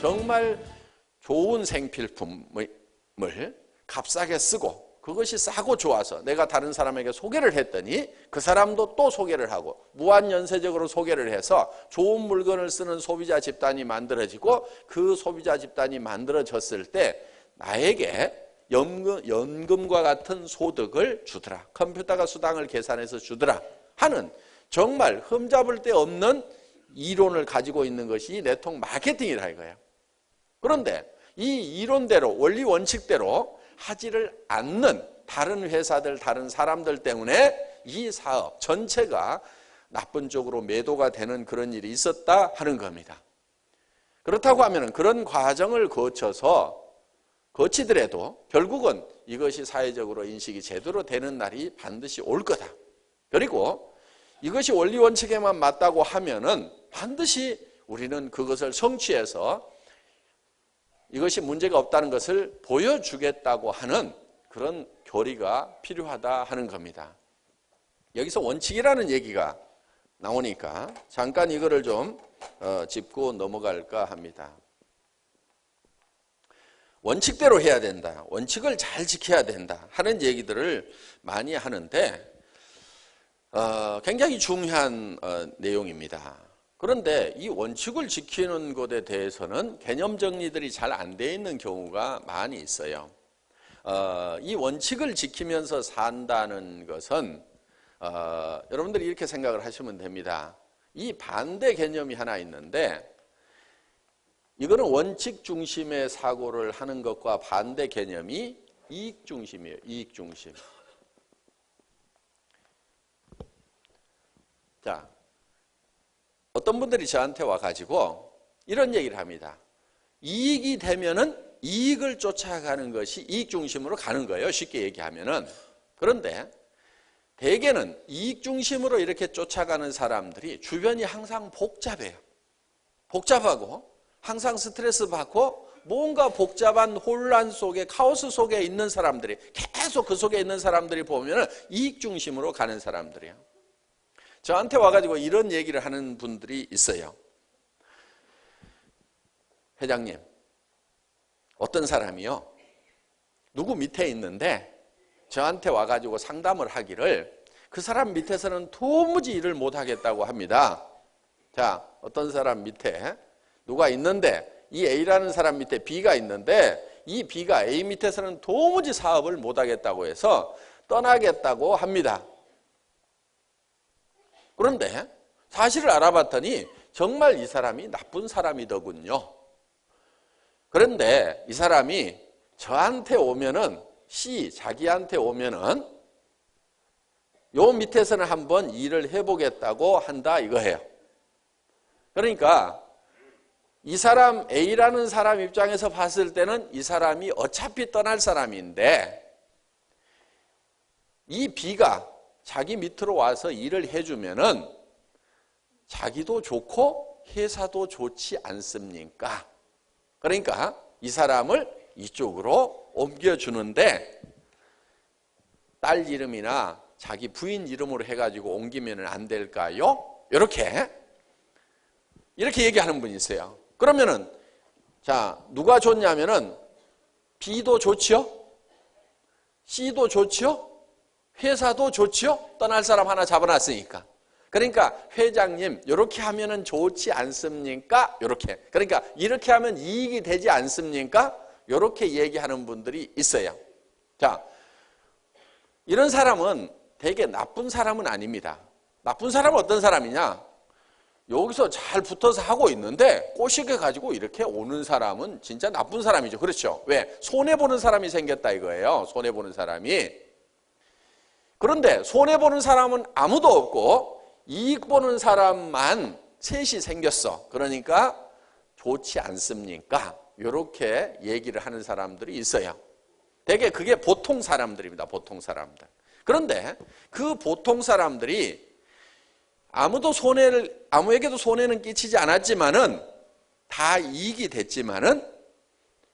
정말 좋은 생필품을 값싸게 쓰고 그것이 싸고 좋아서 내가 다른 사람에게 소개를 했더니 그 사람도 또 소개를 하고 무한연쇄적으로 소개를 해서 좋은 물건을 쓰는 소비자 집단이 만들어지고 그 소비자 집단이 만들어졌을 때 나에게 연금과 같은 소득을 주더라. 컴퓨터가 수당을 계산해서 주더라 하는 정말 흠잡을 데 없는 이론을 가지고 있는 것이 네트워크 마케팅이라 이거예요. 그런데 이 이론대로 원리 원칙대로 하지를 않는 다른 회사들, 다른 사람들 때문에 이 사업 전체가 나쁜 쪽으로 매도가 되는 그런 일이 있었다 하는 겁니다. 그렇다고 하면 그런 과정을 거치더라도 결국은 이것이 사회적으로 인식이 제대로 되는 날이 반드시 올 거다. 그리고 이것이 원리 원칙에만 맞다고 하면은 반드시 우리는 그것을 성취해서 이것이 문제가 없다는 것을 보여주겠다고 하는 그런 교리가 필요하다 하는 겁니다. 여기서 원칙이라는 얘기가 나오니까 잠깐 이거를 좀 짚고 넘어갈까 합니다. 원칙대로 해야 된다. 원칙을 잘 지켜야 된다 하는 얘기들을 많이 하는데 굉장히 중요한 내용입니다. 그런데 이 원칙을 지키는 것에 대해서는 개념 정리들이 잘 안 돼 있는 경우가 많이 있어요. 이 원칙을 지키면서 산다는 것은 여러분들이 이렇게 생각을 하시면 됩니다. 이 반대 개념이 하나 있는데 이거는 원칙 중심의 사고를 하는 것과 반대 개념이 이익 중심이에요. 이익 중심. 자, 어떤 분들이 저한테 와가지고 이런 얘기를 합니다. 이익이 되면은 이익을 쫓아가는 것이 이익 중심으로 가는 거예요. 쉽게 얘기하면은. 그런데 대개는 이익 중심으로 이렇게 쫓아가는 사람들이 주변이 항상 복잡해요. 복잡하고 항상 스트레스 받고 뭔가 복잡한 혼란 속에 카오스 속에 있는 사람들이 계속 그 속에 있는 사람들이 보면은 이익 중심으로 가는 사람들이에요. 저한테 와가지고 이런 얘기를 하는 분들이 있어요. 회장님, 어떤 사람이요? 누구 밑에 있는데 저한테 와가지고 상담을 하기를 그 사람 밑에서는 도무지 일을 못하겠다고 합니다. 자, 어떤 사람 밑에 누가 있는데 이 A라는 사람 밑에 B가 있는데 이 B가 A 밑에서는 도무지 사업을 못하겠다고 해서 떠나겠다고 합니다. 그런데 사실을 알아봤더니 정말 이 사람이 나쁜 사람이더군요. 그런데 이 사람이 저한테 오면은 자기한테 오면은 요 밑에서는 한번 일을 해보겠다고 한다 이거예요. 그러니까 이 사람 A라는 사람 입장에서 봤을 때는 이 사람이 어차피 떠날 사람인데 이 B가 자기 밑으로 와서 일을 해주면은 자기도 좋고 회사도 좋지 않습니까? 그러니까 이 사람을 이쪽으로 옮겨주는데 딸 이름이나 자기 부인 이름으로 해가지고 옮기면 안 될까요? 이렇게 얘기하는 분이 있어요. 그러면은 자 누가 좋냐면은 B도 좋지요? C도 좋지요? 회사도 좋지요? 떠날 사람 하나 잡아놨으니까. 그러니까 회장님 이렇게 하면은 좋지 않습니까? 이렇게. 그러니까 이렇게 하면 이익이 되지 않습니까? 이렇게 얘기하는 분들이 있어요. 자, 이런 사람은 되게 나쁜 사람은 아닙니다. 나쁜 사람은 어떤 사람이냐? 여기서 잘 붙어서 하고 있는데 꼬시게 가지고 이렇게 오는 사람은 진짜 나쁜 사람이죠. 그렇죠? 왜? 손해보는 사람이 생겼다 이거예요. 손해보는 사람이. 그런데 손해보는 사람은 아무도 없고 이익 보는 사람만 셋이 생겼어. 그러니까 좋지 않습니까? 이렇게 얘기를 하는 사람들이 있어요. 되게 그게 보통 사람들입니다. 보통 사람들. 그런데 그 보통 사람들이 아무에게도 손해는 끼치지 않았지만은 다 이익이 됐지만은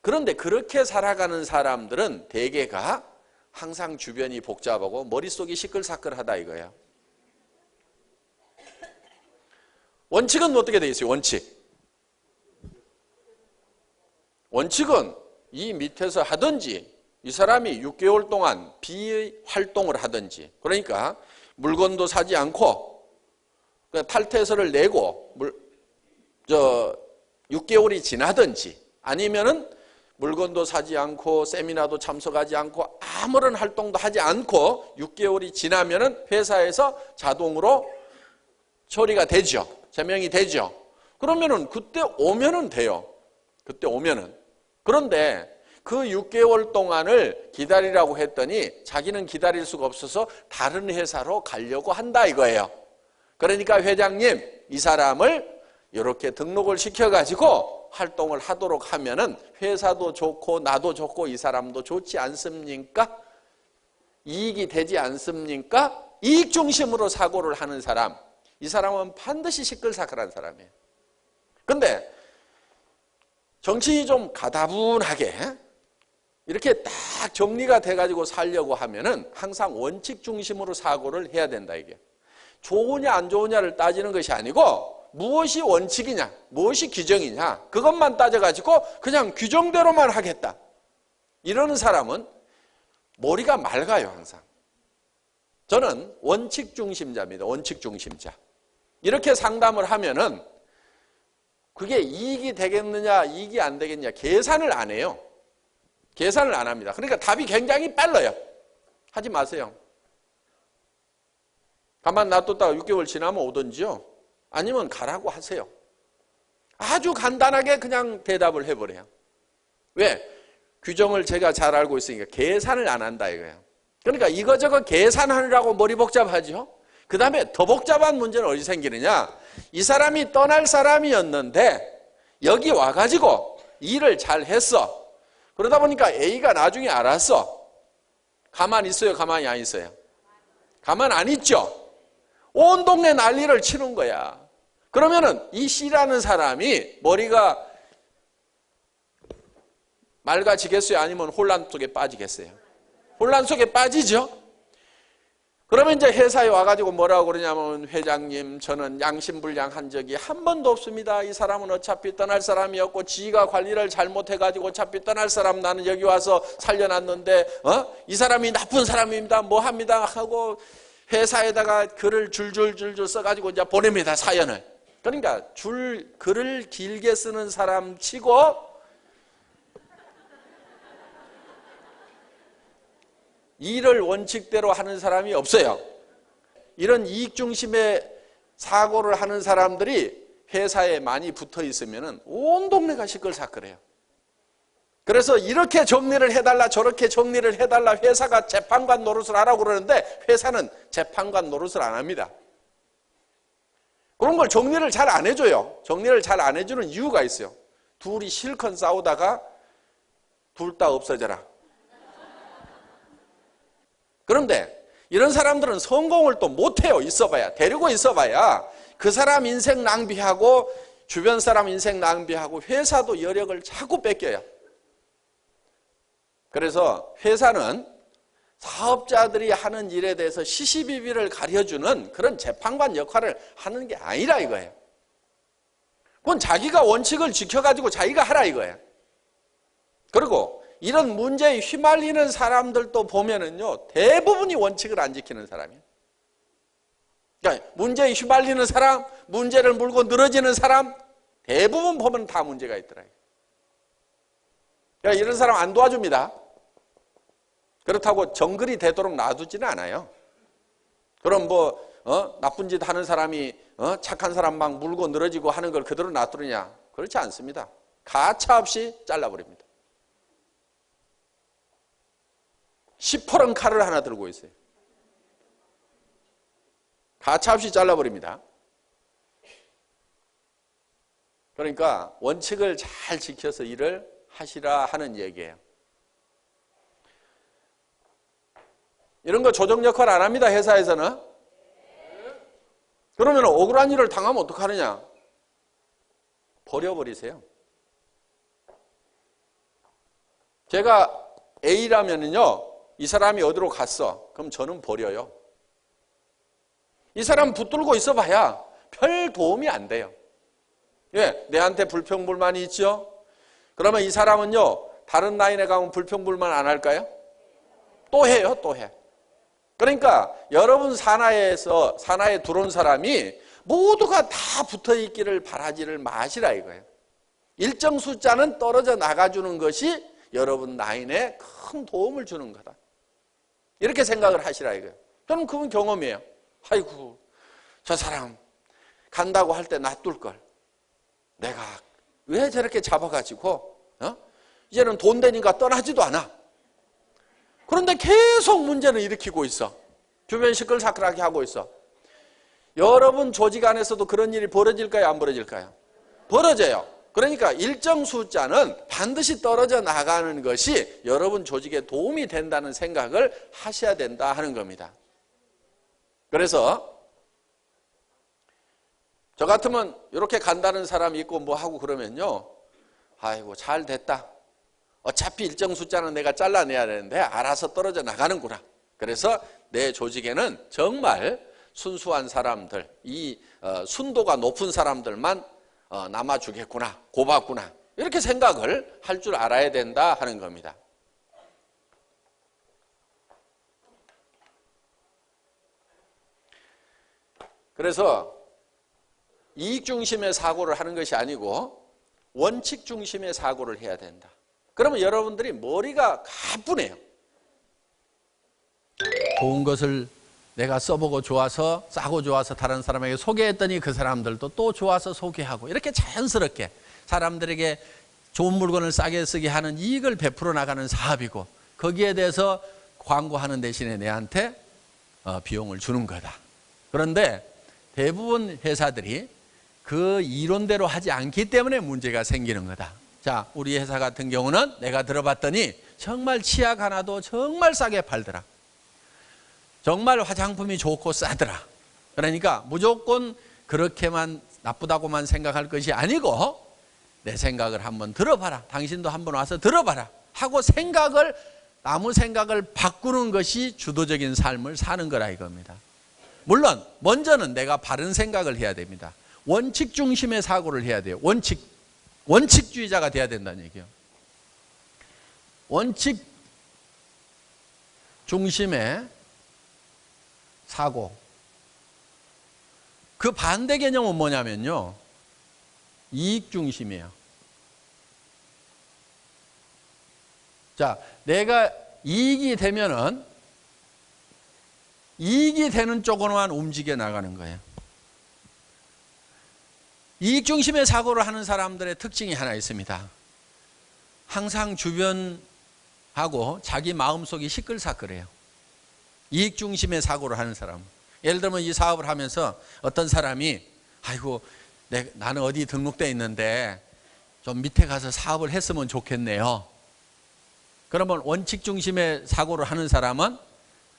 그런데 그렇게 살아가는 사람들은 대개가 항상 주변이 복잡하고 머릿속이 시끌사끌하다 이거예요. 원칙은 어떻게 되어 있어요? 원칙. 원칙은 이 밑에서 하든지 이 사람이 6개월 동안 비활동을 하든지, 그러니까 물건도 사지 않고 탈퇴서를 내고 6개월이 지나든지, 아니면은 물건도 사지 않고 세미나도 참석하지 않고 아무런 활동도 하지 않고 6개월이 지나면은 회사에서 자동으로 처리가 되죠. 제명이 되죠. 그러면은 그때 오면은 돼요. 그때 오면은. 그런데 그 6개월 동안을 기다리라고 했더니 자기는 기다릴 수가 없어서 다른 회사로 가려고 한다 이거예요. 그러니까 회장님, 이 사람을 이렇게 등록을 시켜가지고 활동을 하도록 하면은 회사도 좋고 나도 좋고 이 사람도 좋지 않습니까? 이익이 되지 않습니까? 이익 중심으로 사고를 하는 사람, 이 사람은 반드시 시끌사끌한 사람이에요. 근데 정신이 좀 가다분하게 이렇게 딱 정리가 돼가지고 살려고 하면은 항상 원칙 중심으로 사고를 해야 된다 이게. 좋으냐 안 좋으냐를 따지는 것이 아니고 무엇이 원칙이냐, 무엇이 규정이냐, 그것만 따져가지고 그냥 규정대로만 하겠다. 이러는 사람은 머리가 맑아요, 항상. 저는 원칙 중심자입니다. 원칙 중심자. 이렇게 상담을 하면은 그게 이익이 되겠느냐, 이익이 안 되겠느냐 계산을 안 해요. 계산을 안 합니다. 그러니까 답이 굉장히 빨라요. 하지 마세요. 가만 놔뒀다가 6개월 지나면 오든지요. 아니면 가라고 하세요. 아주 간단하게 그냥 대답을 해버려요. 왜? 규정을 제가 잘 알고 있으니까 계산을 안 한다 이거예요. 그러니까 이거저거 계산하느라고 머리 복잡하죠. 그 다음에 더 복잡한 문제는 어디 생기느냐. 이 사람이 떠날 사람이었는데 여기 와가지고 일을 잘 했어. 그러다 보니까 A가 나중에 알았어. 가만히 있어요? 가만히 안 있어요? 가만 안 있죠? 온 동네 난리를 치는 거야. 그러면은 이 C라는 사람이 머리가 맑아지겠어요? 아니면 혼란 속에 빠지겠어요? 혼란 속에 빠지죠? 그러면 이제 회사에 와가지고 뭐라고 그러냐면, 회장님, 저는 양심불량한 적이 한 번도 없습니다. 이 사람은 어차피 떠날 사람이었고 지가 관리를 잘못해가지고 어차피 떠날 사람 나는 여기 와서 살려놨는데 이 사람이 나쁜 사람입니다. 뭐 합니다 하고 회사에다가 글을 줄줄줄줄 써가지고 이제 보냅니다, 사연을. 그러니까 글을 길게 쓰는 사람 치고 일을 원칙대로 하는 사람이 없어요. 이런 이익 중심의 사고를 하는 사람들이 회사에 많이 붙어 있으면 온 동네가 시끌사끌해요. 그래서 이렇게 정리를 해달라 저렇게 정리를 해달라 회사가 재판관 노릇을 하라고 그러는데 회사는 재판관 노릇을 안 합니다. 그런 걸 정리를 잘 안 해줘요. 정리를 잘 안 해주는 이유가 있어요. 둘이 실컷 싸우다가 둘 다 없어져라. 그런데 이런 사람들은 성공을 또 못해요. 있어봐야. 데리고 있어봐야 그 사람 인생 낭비하고 주변 사람 인생 낭비하고 회사도 여력을 자꾸 뺏겨요. 그래서 회사는 사업자들이 하는 일에 대해서 시시비비를 가려주는 그런 재판관 역할을 하는 게 아니라 이거예요. 그건 자기가 원칙을 지켜가지고 자기가 하라 이거예요. 그리고 이런 문제에 휘말리는 사람들도 보면은요, 대부분이 원칙을 안 지키는 사람이에요. 그러니까 문제에 휘말리는 사람, 문제를 물고 늘어지는 사람, 대부분 보면 다 문제가 있더라고요. 그러니까 이런 사람 안 도와줍니다. 그렇다고 정글이 되도록 놔두지는 않아요. 그럼 나쁜 짓 하는 사람이 착한 사람 막 물고 늘어지고 하는 걸 그대로 놔두느냐? 그렇지 않습니다. 가차없이 잘라버립니다. 시퍼런 칼을 하나 들고 있어요. 가차없이 잘라버립니다. 그러니까 원칙을 잘 지켜서 일을 하시라 하는 얘기예요. 이런 거 조정 역할 안 합니다, 회사에서는. 그러면 억울한 일을 당하면 어떡하느냐? 버려버리세요. 제가 A라면은요, 이 사람이 어디로 갔어? 그럼 저는 버려요. 이 사람 붙들고 있어 봐야 별 도움이 안 돼요. 예, 내한테 불평불만이 있죠? 그러면 이 사람은요, 다른 라인에 가면 불평불만 안 할까요? 또 해요, 또 해. 그러니까 여러분 산하에 들어온 사람이 모두가 다 붙어 있기를 바라지를 마시라 이거예요. 일정 숫자는 떨어져 나가주는 것이 여러분 라인에 큰 도움을 주는 거다. 이렇게 생각을 하시라 이거예요. 저는 그건 경험이에요. 아이고, 저 사람 간다고 할 때 놔둘 걸. 내가 왜 저렇게 잡아가지고 이제는 돈 되니까 떠나지도 않아. 그런데 계속 문제를 일으키고 있어. 주변 시끌시끌하게 하고 있어. 여러분 조직 안에서도 그런 일이 벌어질까요? 안 벌어질까요? 벌어져요. 그러니까 일정 숫자는 반드시 떨어져 나가는 것이 여러분 조직에 도움이 된다는 생각을 하셔야 된다 하는 겁니다. 그래서 저 같으면 이렇게 간다는 사람이 있고 뭐 하고 그러면요, 아이고 잘 됐다. 어차피 일정 숫자는 내가 잘라내야 되는데 알아서 떨어져 나가는구나. 그래서 내 조직에는 정말 순수한 사람들, 이 순도가 높은 사람들만 남아주겠구나, 고맙구나, 이렇게 생각을 할 줄 알아야 된다 하는 겁니다. 그래서 이익 중심의 사고를 하는 것이 아니고 원칙 중심의 사고를 해야 된다. 그러면 여러분들이 머리가 가뿐해요. 좋은 것을 내가 써보고 좋아서, 싸고 좋아서 다른 사람에게 소개했더니 그 사람들도 또 좋아서 소개하고, 이렇게 자연스럽게 사람들에게 좋은 물건을 싸게 쓰게 하는 이익을 베풀어 나가는 사업이고, 거기에 대해서 광고하는 대신에 내한테 비용을 주는 거다. 그런데 대부분 회사들이 그 이론대로 하지 않기 때문에 문제가 생기는 거다. 자, 우리 회사 같은 경우는 내가 들어봤더니 정말 치약 하나도 정말 싸게 팔더라. 정말 화장품이 좋고 싸더라. 그러니까 무조건 그렇게만 나쁘다고만 생각할 것이 아니고 내 생각을 한번 들어봐라. 당신도 한번 와서 들어봐라 하고 아무 생각을 바꾸는 것이 주도적인 삶을 사는 거라 이겁니다. 물론 먼저는 내가 바른 생각을 해야 됩니다. 원칙 중심의 사고를 해야 돼요. 원칙주의자가 돼야 된다는 얘기예요. 원칙 중심의 사고. 그 반대 개념은 뭐냐면요, 이익 중심이에요. 자, 내가 이익이 되면은 이익이 되는 쪽으로만 움직여 나가는 거예요. 이익 중심의 사고를 하는 사람들의 특징이 하나 있습니다. 항상 주변하고 자기 마음속이 시끌시끌해요. 이익 중심의 사고를 하는 사람. 예를 들면 이 사업을 하면서 어떤 사람이 아이고 나는 어디 등록돼 있는데 좀 밑에 가서 사업을 했으면 좋겠네요. 그러면 원칙 중심의 사고를 하는 사람은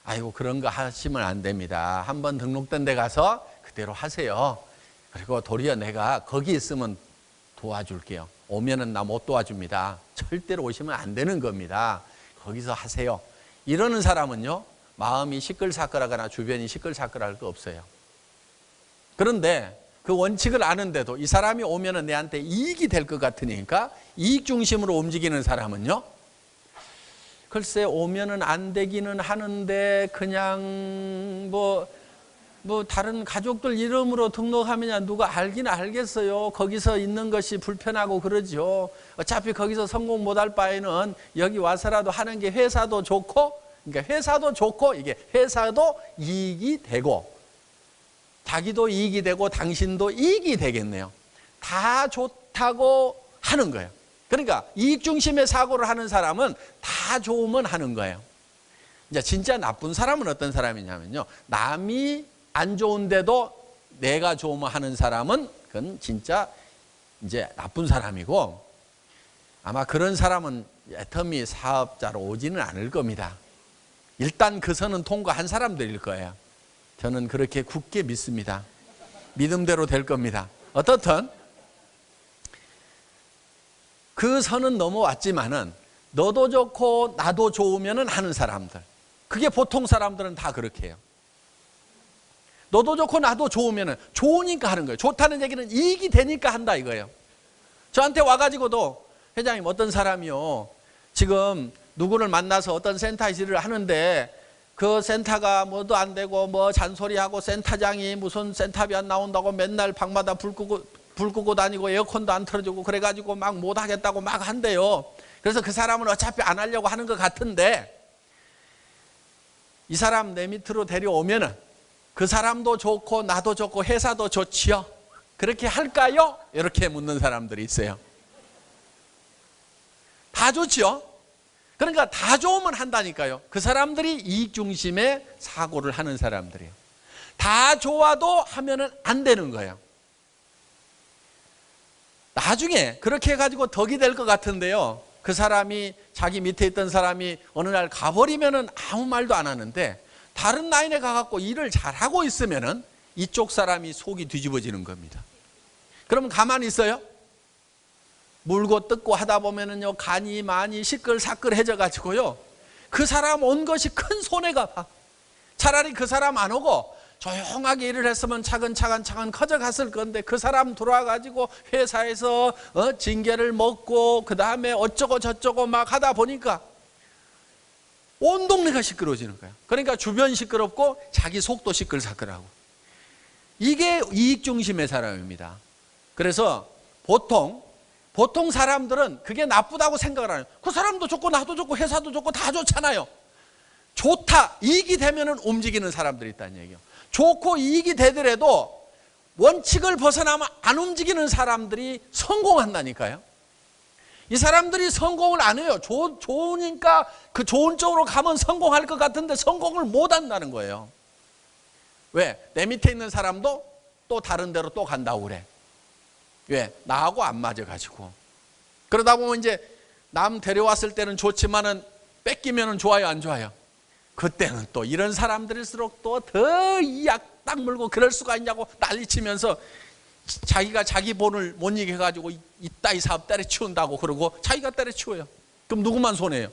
아이고 그런 거 하시면 안 됩니다. 한번 등록된 데 가서 그대로 하세요. 그리고 도리어 내가 거기 있으면 도와줄게요. 오면은 나 못 도와줍니다. 절대로 오시면 안 되는 겁니다. 거기서 하세요. 이러는 사람은요, 마음이 시끌시끌하거나 주변이 시끌시끌할 거 없어요. 그런데 그 원칙을 아는데도 이 사람이 오면은 내한테 이익이 될 것 같으니까 이익 중심으로 움직이는 사람은요, 글쎄 오면은 안 되기는 하는데 그냥 뭐 다른 가족들 이름으로 등록하면 누가 알긴 알겠어요. 거기서 있는 것이 불편하고 그러죠. 어차피 거기서 성공 못할 바에는 여기 와서라도 하는 게 회사도 좋고, 그러니까 회사도 좋고 이게 회사도 이익이 되고 자기도 이익이 되고 당신도 이익이 되겠네요. 다 좋다고 하는 거예요. 그러니까 이익 중심의 사고를 하는 사람은 다 좋으면 하는 거예요. 이제 진짜 나쁜 사람은 어떤 사람이냐면요, 남이 안 좋은데도 내가 좋으면 하는 사람은 그건 진짜 이제 나쁜 사람이고, 아마 그런 사람은 애터미 사업자로 오지는 않을 겁니다. 일단 그 선은 통과한 사람들일 거예요. 저는 그렇게 굳게 믿습니다. 믿음대로 될 겁니다. 어떻든 그 선은 넘어왔지만은 너도 좋고 나도 좋으면은 하는 사람들, 그게 보통 사람들은 다 그렇게 해요. 너도 좋고 나도 좋으면은 좋으니까 하는 거예요. 좋다는 얘기는 이익이 되니까 한다 이거예요. 저한테 와가지고도 회장님 어떤 사람이요, 지금 누구를 만나서 어떤 센터 일을 하는데 그 센터가 뭐도 안 되고 뭐 잔소리하고 센터장이 무슨 센터비 안 나온다고 맨날 방마다 불 끄고 다니고 에어컨도 안 틀어주고 그래가지고 막 못하겠다고 막 한대요. 그래서 그 사람은 어차피 안 하려고 하는 것 같은데 이 사람 내 밑으로 데려오면은 그 사람도 좋고 나도 좋고 회사도 좋지요. 그렇게 할까요? 이렇게 묻는 사람들이 있어요. 다 좋지요. 그러니까 다 좋으면 한다니까요. 그 사람들이 이익 중심의 사고를 하는 사람들이에요. 다 좋아도 하면은 안 되는 거예요. 나중에 그렇게 해가지고 덕이 될 것 같은데요, 그 사람이 자기 밑에 있던 사람이 어느 날 가버리면은 아무 말도 안 하는데 다른 라인에 가갖고 일을 잘하고 있으면은 이쪽 사람이 속이 뒤집어지는 겁니다. 그러면 가만히 있어요? 물고 뜯고 하다 보면은요, 간이 많이 시끌사끌해져 가지고요, 그 사람 온 것이 큰 손해가 봐. 차라리 그 사람 안 오고 조용하게 일을 했으면 차근차근 커져갔을 건데 그 사람 들어와 가지고 회사에서 징계를 먹고 그 다음에 어쩌고 저쩌고 막 하다 보니까 온 동네가 시끄러워지는 거야. 그러니까 주변 시끄럽고 자기 속도 시끌사끌하고. 이게 이익 중심의 사람입니다. 그래서 보통 사람들은 그게 나쁘다고 생각을 안 해요. 그 사람도 좋고 나도 좋고 회사도 좋고 다 좋잖아요. 좋다, 이익이 되면은 움직이는 사람들이 있다는 얘기예요. 좋고 이익이 되더라도 원칙을 벗어나면 안 움직이는 사람들이 성공한다니까요. 이 사람들이 성공을 안 해요. 좋으니까 그 좋은 쪽으로 가면 성공할 것 같은데 성공을 못 한다는 거예요. 왜? 내 밑에 있는 사람도 또 다른 데로 또 간다고 그래. 왜? 나하고 안 맞아가지고. 그러다 보면 이제 남 데려왔을 때는 좋지만은 뺏기면은 좋아요, 안 좋아요? 그때는 또 이런 사람들일수록 또 더 이 약 딱 물고 그럴 수가 있냐고 난리치면서 자기가 자기 본을 못 이겨가지고 이따위 사업 때려치운다고 그러고 자기가 때려치워요. 그럼 누구만 손해요?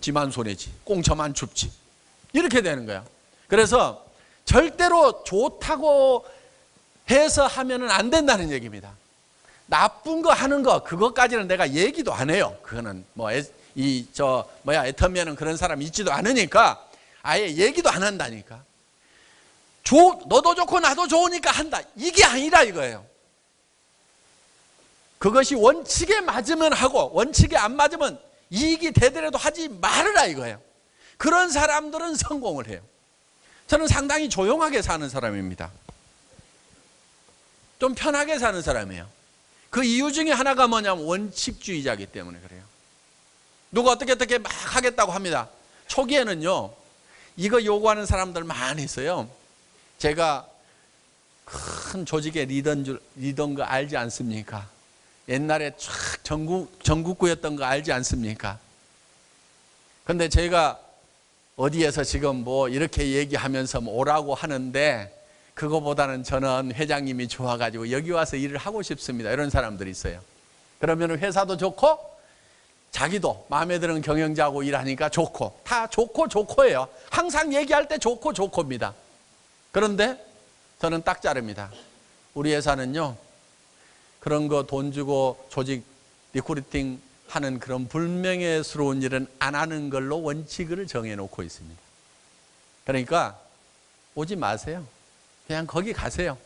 지만 손해지. 꽁쳐만 줍지. 이렇게 되는 거야. 그래서 절대로 좋다고 해서 하면은 안 된다는 얘기입니다. 나쁜 거 하는 거 그것까지는 내가 얘기도 안 해요. 그거는 뭐 애터미에는 그런 사람 있지도 않으니까 아예 얘기도 안 한다니까. 너도 좋고 나도 좋으니까 한다, 이게 아니라 이거예요. 그것이 원칙에 맞으면 하고 원칙에 안 맞으면 이익이 되더라도 하지 말으라 이거예요. 그런 사람들은 성공을 해요. 저는 상당히 조용하게 사는 사람입니다. 좀 편하게 사는 사람이에요. 그 이유 중에 하나가 뭐냐면 원칙주의자이기 때문에 그래요. 누가 어떻게 막 하겠다고 합니다. 초기에는요, 이거 요구하는 사람들 많이 있어요. 제가 큰 조직의 리더인 거 알지 않습니까? 옛날에 쫙 전국구였던 거 알지 않습니까? 근데 제가 어디에서 지금 뭐 이렇게 얘기하면서 뭐 오라고 하는데 그거보다는 저는 회장님이 좋아가지고 여기 와서 일을 하고 싶습니다. 이런 사람들이 있어요. 그러면 회사도 좋고 자기도 마음에 드는 경영자하고 일하니까 좋고, 다 좋고예요. 항상 얘기할 때 좋고입니다. 그런데 저는 딱 자릅니다. 우리 회사는요, 그런 거 돈 주고 조직 리크루팅 하는 그런 불명예스러운 일은 안 하는 걸로 원칙을 정해놓고 있습니다. 그러니까 오지 마세요. 그냥 거기 가세요.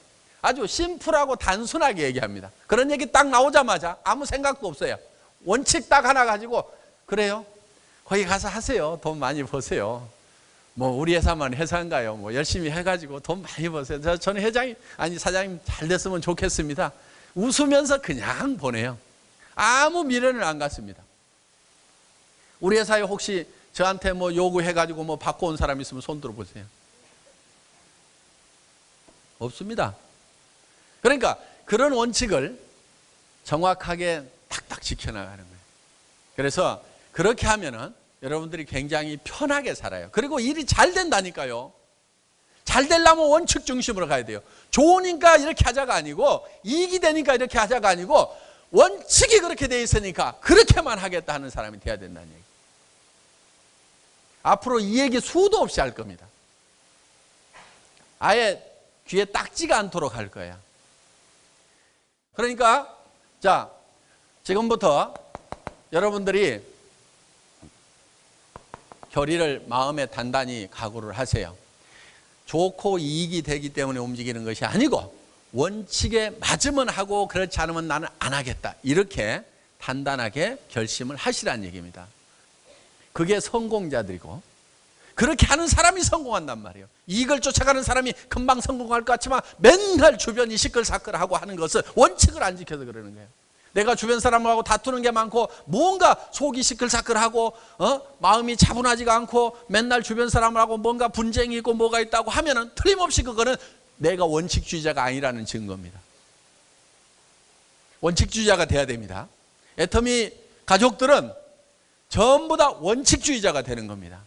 아주 심플하고 단순하게 얘기합니다. 그런 얘기 딱 나오자마자 아무 생각도 없어요. 원칙 딱 하나 가지고, 그래요? 거기 가서 하세요. 돈 많이 버세요. 뭐 우리 회사만 회사인가요? 뭐 열심히 해가지고 돈 많이 버세요. 저는 사장님 잘 됐으면 좋겠습니다. 웃으면서 그냥 보내요. 아무 미련을 안 갖습니다. 우리 회사에 혹시 저한테 뭐 요구해가지고 뭐 받고 온 사람 있으면 손 들어보세요. 없습니다. 그러니까 그런 원칙을 정확하게 탁탁 지켜나가는 거예요. 그래서 그렇게 하면은 여러분들이 굉장히 편하게 살아요. 그리고 일이 잘 된다니까요. 잘 되려면 원칙 중심으로 가야 돼요. 좋으니까 이렇게 하자가 아니고, 이익이 되니까 이렇게 하자가 아니고, 원칙이 그렇게 돼 있으니까 그렇게만 하겠다 하는 사람이 돼야 된다는 얘기. 앞으로 이 얘기 수도 없이 할 겁니다. 아예 귀에 딱지가 않도록 할 거예요. 그러니까 자, 지금부터 여러분들이 결의를 마음에 단단히 각오를 하세요. 좋고 이익이 되기 때문에 움직이는 것이 아니고 원칙에 맞으면 하고 그렇지 않으면 나는 안 하겠다. 이렇게 단단하게 결심을 하시라는 얘기입니다. 그게 성공자들이고 그렇게 하는 사람이 성공한단 말이에요. 이익을 쫓아가는 사람이 금방 성공할 것 같지만 맨날 주변이 시끌사끌하고 하는 것은 원칙을 안 지켜서 그러는 거예요. 내가 주변 사람하고 다투는 게 많고 뭔가 속이 시끌사끌하고 마음이 차분하지가 않고 맨날 주변 사람하고 뭔가 분쟁이 있고 뭐가 있다고 하면은 틀림없이 그거는 내가 원칙주의자가 아니라는 증거입니다. 원칙주의자가 돼야 됩니다. 애터미 가족들은 전부 다 원칙주의자가 되는 겁니다.